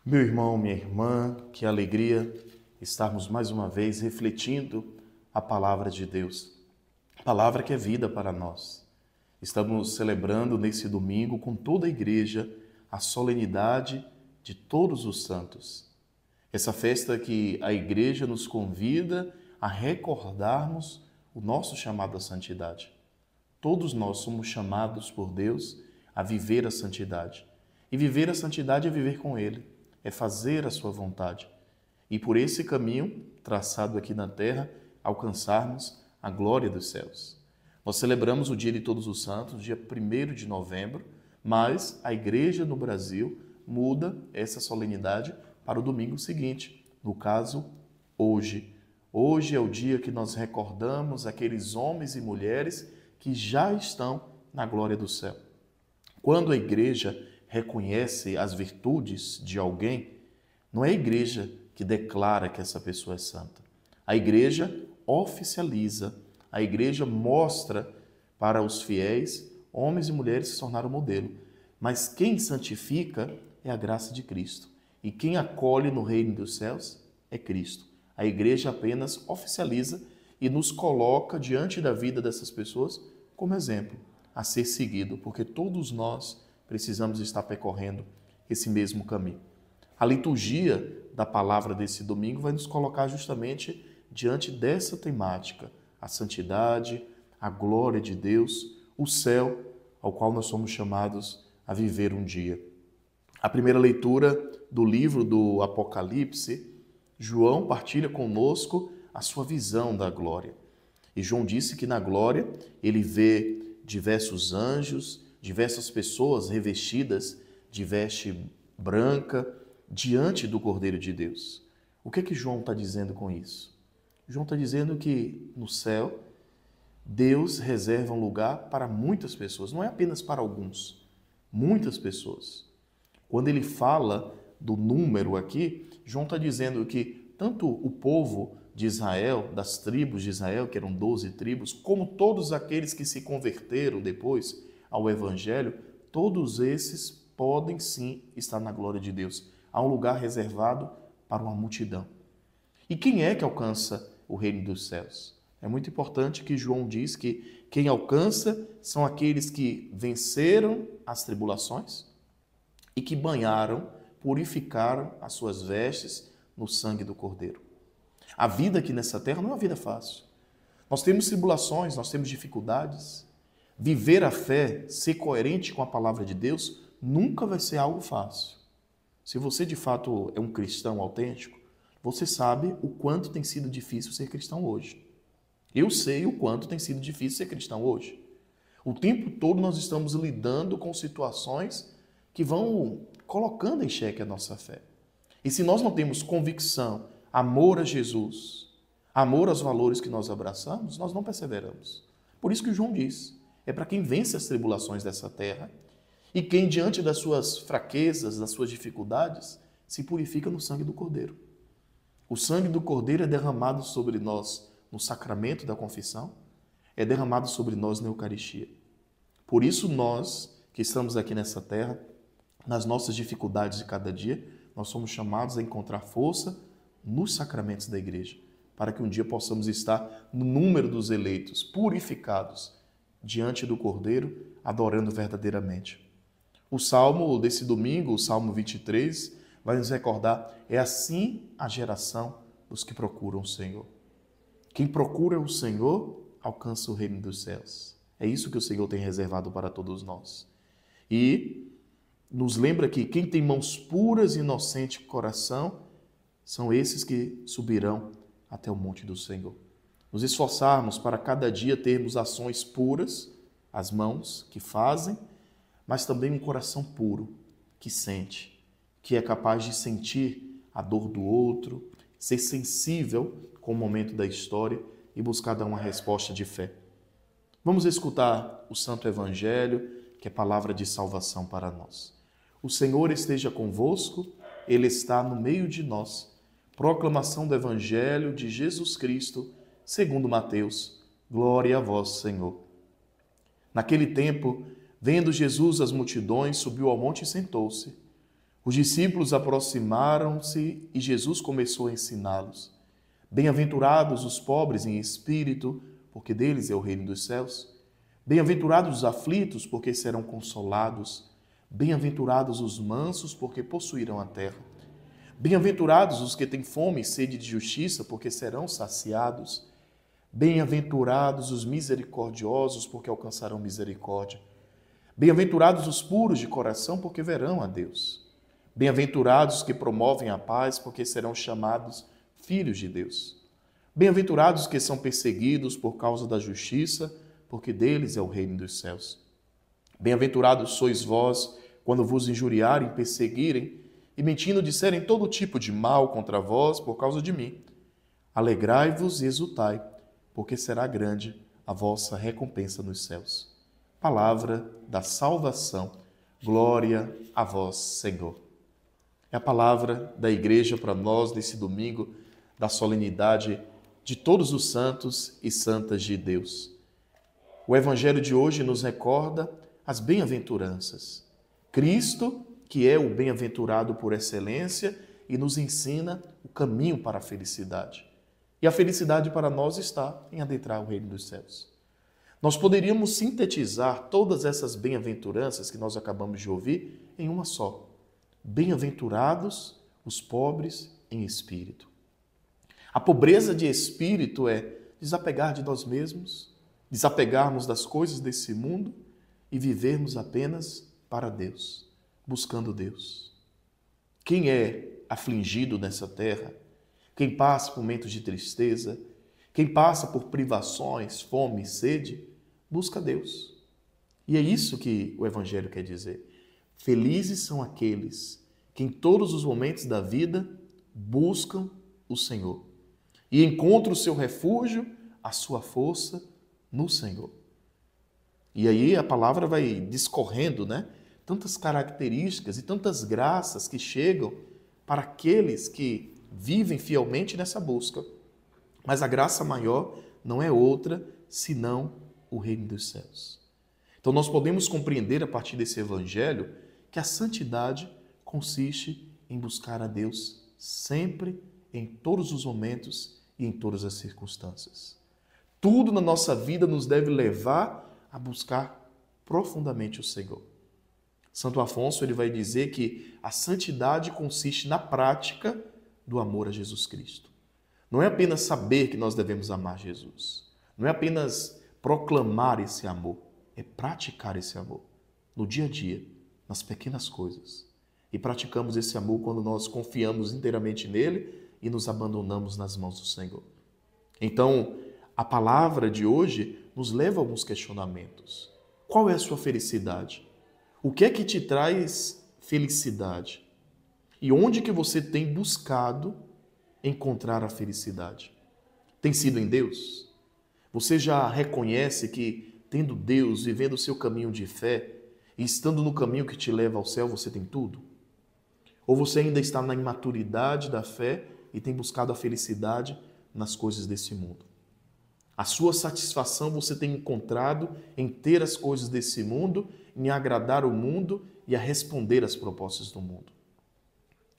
Meu irmão, minha irmã, que alegria estarmos mais uma vez refletindo a palavra de Deus, palavra que é vida para nós. Estamos celebrando nesse domingo com toda a igreja a solenidade de todos os santos. Essa festa que a igreja nos convida a recordarmos o nosso chamado à santidade. Todos nós somos chamados por Deus a viver a santidade. E viver a santidade é viver com Ele, é fazer a sua vontade. E por esse caminho, traçado aqui na terra, alcançarmos a glória dos céus. Nós celebramos o Dia de Todos os Santos, dia 1º de novembro, mas a igreja no Brasil muda essa solenidade para o domingo seguinte, no caso, hoje. Hoje é o dia que nós recordamos aqueles homens e mulheres que já estão na glória do céu. Quando a igreja reconhece as virtudes de alguém, não é a igreja que declara que essa pessoa é santa. A igreja oficializa, a igreja mostra para os fiéis, homens e mulheres que se tornaram modelo. Mas quem santifica é a graça de Cristo. E quem acolhe no reino dos céus é Cristo. A igreja apenas oficializa e nos coloca diante da vida dessas pessoas como exemplo a ser seguido, porque todos nós precisamos estar percorrendo esse mesmo caminho. A liturgia da palavra desse domingo vai nos colocar justamente diante dessa temática, a santidade, a glória de Deus, o céu ao qual nós somos chamados a viver um dia. A primeira leitura do livro do Apocalipse, João partilha conosco a sua visão da glória. E João disse que na glória ele vê diversos anjos, diversas pessoas revestidas de veste branca diante do Cordeiro de Deus. O que é que João está dizendo com isso? João está dizendo que no céu Deus reserva um lugar para muitas pessoas, não é apenas para alguns, muitas pessoas. Quando ele fala do número aqui, João está dizendo que tanto o povo de Israel, das tribos de Israel, que eram 12 tribos, como todos aqueles que se converteram depois ao Evangelho, todos esses podem sim estar na glória de Deus. Há um lugar reservado para uma multidão. E quem é que alcança o reino dos céus? É muito importante que João diz que quem alcança são aqueles que venceram as tribulações e que banharam, purificaram as suas vestes no sangue do Cordeiro. A vida aqui nessa terra não é uma vida fácil. Nós temos tribulações, nós temos dificuldades. Viver a fé, ser coerente com a palavra de Deus, nunca vai ser algo fácil. Se você de fato é um cristão autêntico, você sabe o quanto tem sido difícil ser cristão hoje. Eu sei o quanto tem sido difícil ser cristão hoje. O tempo todo nós estamos lidando com situações que vão colocando em xeque a nossa fé. E se nós não temos convicção, amor a Jesus, amor aos valores que nós abraçamos, nós não perseveramos. Por isso que João diz, é para quem vence as tribulações dessa terra e quem, diante das suas fraquezas, das suas dificuldades, se purifica no sangue do Cordeiro. O sangue do Cordeiro é derramado sobre nós no sacramento da confissão, é derramado sobre nós na Eucaristia. Por isso nós, que estamos aqui nessa terra, nas nossas dificuldades de cada dia, nós somos chamados a encontrar força nos sacramentos da igreja, para que um dia possamos estar no número dos eleitos, purificados, diante do Cordeiro, adorando verdadeiramente. O salmo desse domingo, o Salmo 23, vai nos recordar, é assim a geração dos que procuram o Senhor. Quem procura o Senhor, alcança o reino dos céus. É isso que o Senhor tem reservado para todos nós. E nos lembra que quem tem mãos puras e inocente coração, são esses que subirão até o monte do Senhor. Nos esforçarmos para cada dia termos ações puras, as mãos que fazem, mas também um coração puro, que sente, que é capaz de sentir a dor do outro, ser sensível com o momento da história e buscar dar uma resposta de fé. Vamos escutar o Santo Evangelho, que é palavra de salvação para nós. O Senhor esteja convosco, Ele está no meio de nós. Proclamação do Evangelho de Jesus Cristo, segundo Mateus. Glória a vós, Senhor. Naquele tempo, vendo Jesus as multidões, subiu ao monte e sentou-se. Os discípulos aproximaram-se e Jesus começou a ensiná-los. Bem-aventurados os pobres em espírito, porque deles é o reino dos céus. Bem-aventurados os aflitos, porque serão consolados. Bem-aventurados os mansos, porque possuirão a terra. Bem-aventurados os que têm fome e sede de justiça, porque serão saciados. Bem-aventurados os misericordiosos, porque alcançarão misericórdia. Bem-aventurados os puros de coração, porque verão a Deus. Bem-aventurados os que promovem a paz, porque serão chamados filhos de Deus. Bem-aventurados os que são perseguidos por causa da justiça, porque deles é o reino dos céus. Bem-aventurados sois vós, quando vos injuriarem, perseguirem, e mentindo disserem todo tipo de mal contra vós por causa de mim. Alegrai-vos e exultai, porque será grande a vossa recompensa nos céus. Palavra da salvação. Glória a vós, Senhor. É a palavra da igreja para nós nesse domingo da solenidade de todos os santos e santas de Deus. O evangelho de hoje nos recorda as bem-aventuranças. Cristo, que é o bem-aventurado por excelência, e nos ensina o caminho para a felicidade. E a felicidade para nós está em adentrar o reino dos céus. Nós poderíamos sintetizar todas essas bem-aventuranças que nós acabamos de ouvir em uma só. Bem-aventurados os pobres em espírito. A pobreza de espírito é desapegar de nós mesmos, desapegarmos das coisas desse mundo e vivermos apenas para Deus, buscando Deus. Quem é afligido nessa terra, quem passa por momentos de tristeza, quem passa por privações, fome e sede, busca Deus. E é isso que o Evangelho quer dizer. Felizes são aqueles que em todos os momentos da vida buscam o Senhor e encontram o seu refúgio, a sua força no Senhor. E aí a palavra vai discorrendo, né? Tantas características e tantas graças que chegam para aqueles que vivem fielmente nessa busca. Mas a graça maior não é outra senão o reino dos céus. Então nós podemos compreender a partir desse evangelho que a santidade consiste em buscar a Deus sempre, em todos os momentos e em todas as circunstâncias. Tudo na nossa vida nos deve levar a buscar profundamente o Senhor. Santo Afonso ele vai dizer que a santidade consiste na prática do amor a Jesus Cristo. Não é apenas saber que nós devemos amar Jesus. Não é apenas proclamar esse amor. É praticar esse amor no dia a dia, nas pequenas coisas. E praticamos esse amor quando nós confiamos inteiramente nele e nos abandonamos nas mãos do Senhor. Então, a palavra de hoje nos leva a alguns questionamentos. Qual é a sua felicidade? O que é que te traz felicidade? E onde que você tem buscado encontrar a felicidade? Tem sido em Deus? Você já reconhece que, tendo Deus, vivendo o seu caminho de fé e estando no caminho que te leva ao céu, você tem tudo? Ou você ainda está na imaturidade da fé e tem buscado a felicidade nas coisas desse mundo? A sua satisfação você tem encontrado em ter as coisas desse mundo, em agradar o mundo e a responder às propostas do mundo.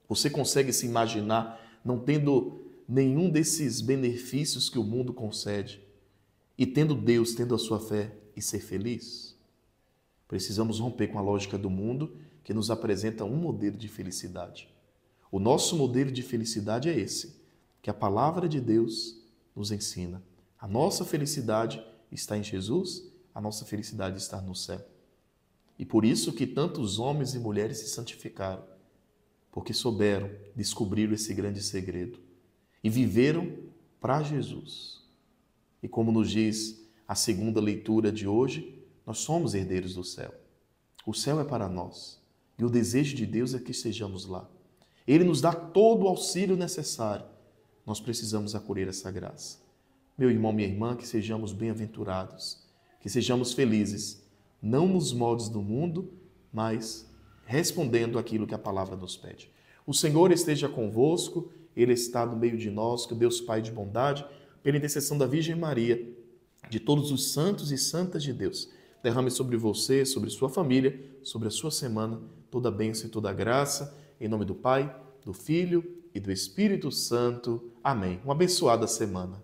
Você consegue se imaginar não tendo nenhum desses benefícios que o mundo concede e tendo Deus, tendo a sua fé e ser feliz? Precisamos romper com a lógica do mundo que nos apresenta um modelo de felicidade. O nosso modelo de felicidade é esse, que a palavra de Deus nos ensina. A nossa felicidade está em Jesus, a nossa felicidade está no céu. E por isso que tantos homens e mulheres se santificaram, porque souberam, descobriram esse grande segredo e viveram para Jesus. E como nos diz a segunda leitura de hoje, nós somos herdeiros do céu. O céu é para nós e o desejo de Deus é que estejamos lá. Ele nos dá todo o auxílio necessário. Nós precisamos acolher essa graça. Meu irmão, minha irmã, que sejamos bem-aventurados, que sejamos felizes, não nos moldes do mundo, mas respondendo aquilo que a palavra nos pede. O Senhor esteja convosco, Ele está no meio de nós, que o Deus Pai de bondade, pela intercessão da Virgem Maria, de todos os santos e santas de Deus, derrame sobre você, sobre sua família, sobre a sua semana, toda a bênção e toda a graça, Em nome do Pai, do Filho e do Espírito Santo. Amém. Uma abençoada semana.